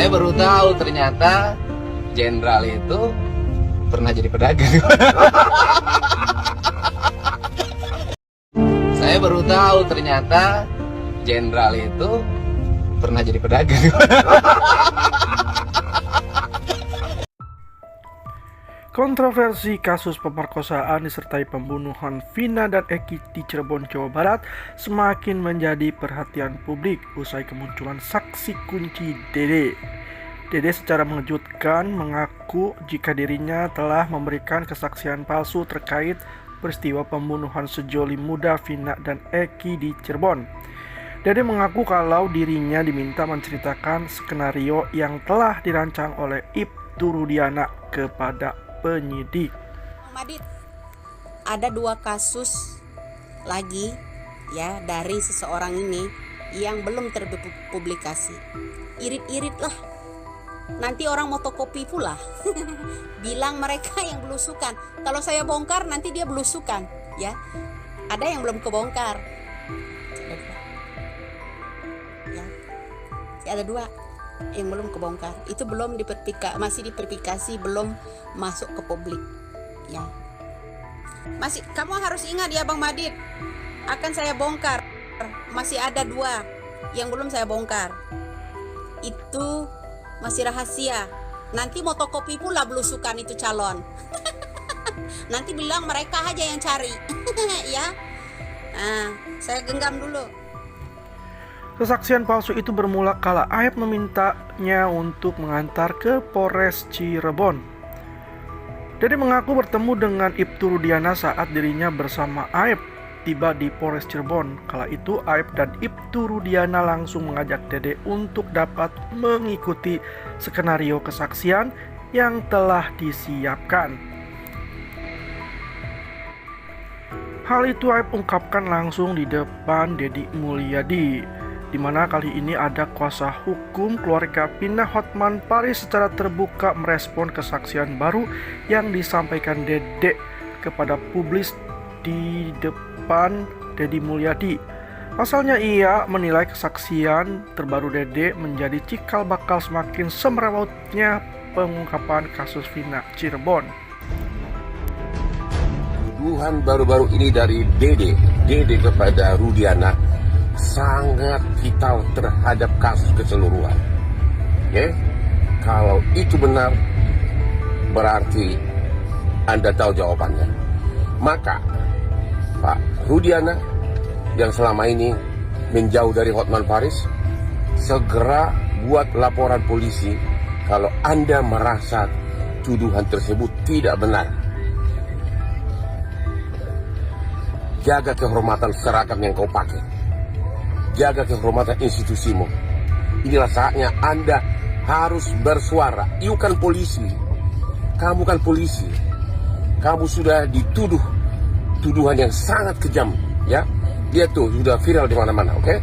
Saya baru tahu ternyata jenderal itu pernah jadi pedagang. Saya baru tahu ternyata jenderal itu pernah jadi pedagang. Kontroversi kasus pemerkosaan disertai pembunuhan Vina dan Eki di Cirebon, Jawa Barat semakin menjadi perhatian publik usai kemunculan saksi kunci Dede. Dede secara mengejutkan mengaku jika dirinya telah memberikan kesaksian palsu terkait peristiwa pembunuhan sejoli muda Vina dan Eki di Cirebon. Dede mengaku kalau dirinya diminta menceritakan skenario yang telah dirancang oleh Ibtu Rudiana kepada penyidik. Madit, ada 2 kasus lagi ya dari seseorang ini yang belum terpublikasi. Irit-irit lah, nanti orang motokopi pula bilang mereka yang belusukan. Kalau saya bongkar nanti dia belusukan ya. Ada yang belum kebongkar ya. Ada 2 yang belum kebongkar, itu belum masih diverifikasi, belum masuk ke publik ya. Masih, kamu harus ingat ya Bang Madit, akan saya bongkar. Masih ada 2 yang belum saya bongkar, itu masih rahasia. Nanti motokopi pula belusukan itu calon. Nanti bilang mereka aja yang cari. Ya. Nah, saya genggam dulu. Kesaksian palsu itu bermula kala Aep memintanya untuk mengantar ke Polres Cirebon. Dede mengaku bertemu dengan Ibtu Rudiana saat dirinya bersama Aep tiba di Polres Cirebon. Kala itu Aep dan Ibtu Rudiana langsung mengajak Dede untuk dapat mengikuti skenario kesaksian yang telah disiapkan. Hal itu Aep ungkapkan langsung di depan Deddy Mulyadi, di mana kali ini ada kuasa hukum keluarga Vina, Hotman Paris, secara terbuka merespon kesaksian baru yang disampaikan Dede kepada publik di depan Deddy Mulyadi. Pasalnya ia menilai kesaksian terbaru Dede menjadi cikal bakal semakin semrawutnya pengungkapan kasus Vina Cirebon. Tuduhan baru-baru ini dari Dede kepada Rudiana sangat vital terhadap kasus keseluruhan. Kalau itu benar, berarti Anda tahu jawabannya. Maka Pak Rudiana yang selama ini menjauh dari Hotman Paris, segera buat laporan polisi kalau Anda merasa tuduhan tersebut tidak benar. Jaga kehormatan seragam yang kau pakai. Jaga kehormatan institusimu. Inilah saatnya Anda harus bersuara. You kan polisi. Kamu kan polisi. Kamu sudah dituduh tuduhan yang sangat kejam, ya. Dia tuh sudah viral di mana-mana, oke?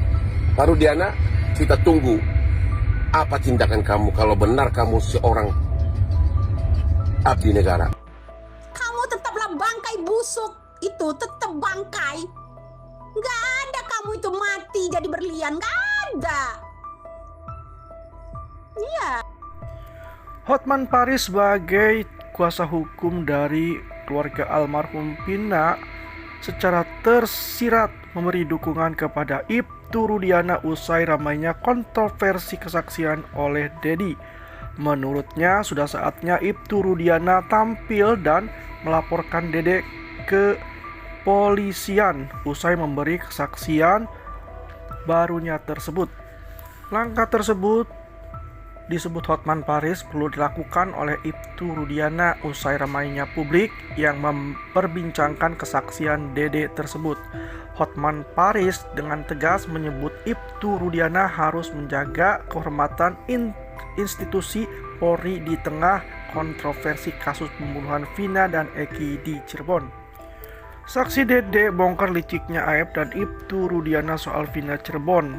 Pak Rudiana, kita tunggu apa tindakan kamu kalau benar kamu seorang abdi negara. Kamu tetaplah bangkai busuk, itu tetap bangkai. Nggak ada kamu itu mati jadi berlian, nggak ada. Iya. Hotman Paris sebagai kuasa hukum dari keluarga almarhum Vina secara tersirat memberi dukungan kepada Ibtu Rudiana usai ramainya kontroversi kesaksian oleh Deddy. Menurutnya sudah saatnya Ibtu Rudiana tampil dan melaporkan Dede ke polisian usai memberi kesaksian barunya tersebut. Langkah tersebut disebut Hotman Paris perlu dilakukan oleh Ibtu Rudiana usai ramainya publik yang memperbincangkan kesaksian Dede tersebut. Hotman Paris dengan tegas menyebut Ibtu Rudiana harus menjaga kehormatan institusi Polri di tengah kontroversi kasus pembunuhan Vina dan Eki di Cirebon. Saksi Dede bongkar liciknya Aep dan Ibtu Rudiana soal Vina Cirebon.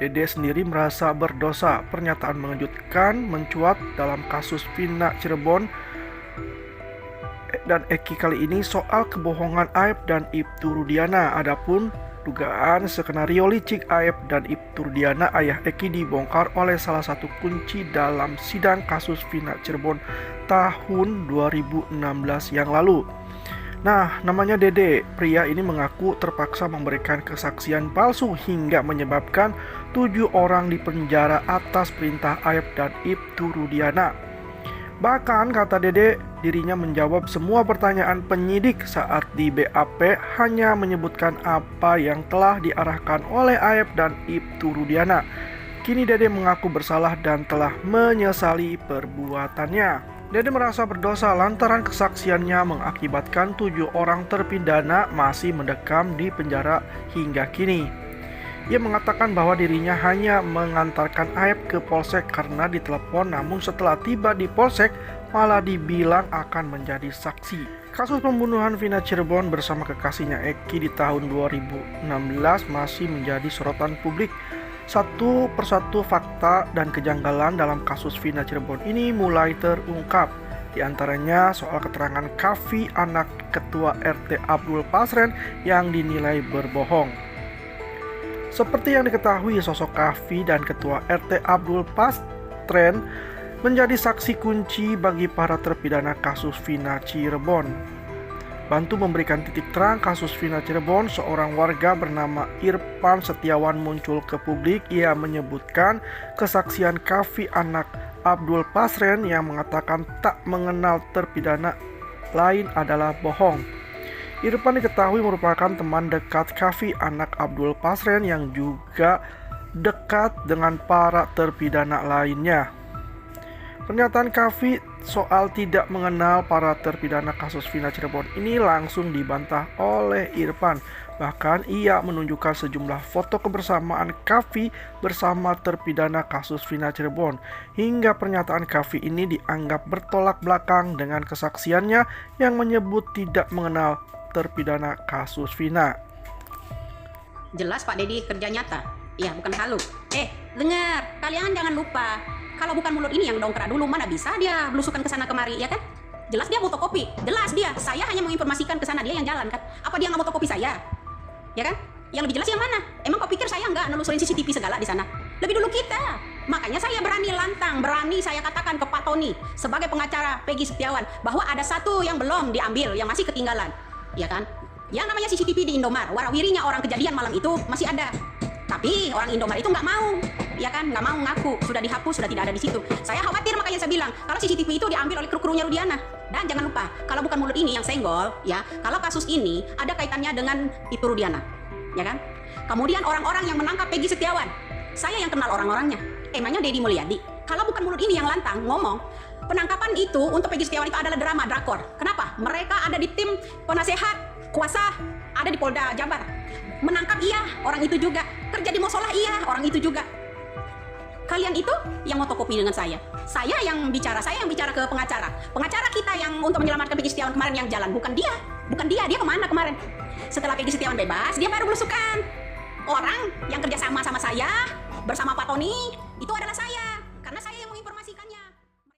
Dede sendiri merasa berdosa. Pernyataan mengejutkan mencuat dalam kasus Vina Cirebon dan Eki kali ini soal kebohongan Aep dan Ibtu Rudiana. Adapun Dugaan skenario licik Aep dan Ibtu Rudiana ayah Eki dibongkar oleh salah satu kunci dalam sidang kasus Vina Cirebon tahun 2016 yang lalu. Nah, namanya Dede. Pria ini mengaku terpaksa memberikan kesaksian palsu hingga menyebabkan 7 orang dipenjara atas perintah Aep dan Ibtu Rudiana. Bahkan kata Dede, dirinya menjawab semua pertanyaan penyidik saat di BAP, hanya menyebutkan apa yang telah diarahkan oleh Aep dan Ibtu Rudiana. Kini Dede mengaku bersalah dan telah menyesali perbuatannya. Dede merasa berdosa lantaran kesaksiannya mengakibatkan 7 orang terpidana masih mendekam di penjara hingga kini. Ia mengatakan bahwa dirinya hanya mengantarkan Aep ke polsek karena ditelepon, namun setelah tiba di polsek malah dibilang akan menjadi saksi. Kasus pembunuhan Vina Cirebon bersama kekasihnya Eki di tahun 2016 masih menjadi sorotan publik. Satu persatu fakta dan kejanggalan dalam kasus Vina Cirebon ini mulai terungkap. Di antaranya soal keterangan Kavi, anak Ketua RT Abdul Pasren, yang dinilai berbohong. Seperti yang diketahui, sosok Kavi dan Ketua RT Abdul Pasren menjadi saksi kunci bagi para terpidana kasus Vina Cirebon. Bantu memberikan titik terang kasus Vina Cirebon, seorang warga bernama Irfan Setiawan muncul ke publik. Ia menyebutkan kesaksian Kavi, anak Abdul Pasren, yang mengatakan tak mengenal terpidana lain adalah bohong. Irfan diketahui merupakan teman dekat Kavi, anak Abdul Pasren, yang juga dekat dengan para terpidana lainnya. Pernyataan Kavi soal tidak mengenal para terpidana kasus Vina Cirebon ini langsung dibantah oleh Irfan. Bahkan ia menunjukkan sejumlah foto kebersamaan Kavi bersama terpidana kasus Vina Cirebon. Hingga pernyataan Kavi ini dianggap bertolak belakang dengan kesaksiannya yang menyebut tidak mengenal terpidana kasus Vina. Jelas Pak Dedi kerja nyata, ya bukan halu. Dengar, kalian jangan lupa, kalau bukan mulut ini yang dongkrak dulu, mana bisa dia belusukan ke sana kemari, ya kan? Jelas dia fotokopi, jelas dia. Saya hanya menginformasikan ke sana, dia yang jalan kan? Apa dia nggak fotokopi saya? Ya kan? Yang lebih jelas yang mana? Emang kau pikir saya nggak nelusurin CCTV segala di sana? Lebih dulu kita. Makanya saya berani lantang, berani saya katakan ke Pak Tony sebagai pengacara Peggy Setiawan bahwa ada satu yang belum diambil, yang masih ketinggalan. Ya kan? Yang namanya CCTV di Indomar, warawirinya orang kejadian malam itu masih ada. Tapi orang Indomar itu nggak mau, ya kan? Nggak mau ngaku, sudah dihapus, sudah tidak ada di situ. Saya khawatir, makanya saya bilang kalau CCTV itu diambil oleh kru-krunya Rudiana. Dan jangan lupa, kalau bukan mulut ini yang senggol, ya, kalau kasus ini ada kaitannya dengan Ibtu Rudiana, ya kan? Kemudian orang-orang yang menangkap Peggy Setiawan, saya yang kenal orang-orangnya. Emangnya Deddy Mulyadi? Kalau bukan mulut ini yang lantang ngomong, penangkapan itu untuk Peggy Setiawan itu adalah drama, drakor. Kenapa? Mereka ada di tim penasehat kuasa, ada di Polda Jabar. Menangkap iya, orang itu juga. Kerja di musola iya, orang itu juga. Kalian itu yang fotokopi dengan saya. Saya yang bicara ke pengacara. Pengacara kita yang untuk menyelamatkan Peggy Setiawan kemarin yang jalan, bukan dia. Bukan dia kemana kemarin? Setelah Peggy Setiawan bebas, dia baru belusukan. Orang yang kerja sama saya bersama Pak Tony itu adalah saya.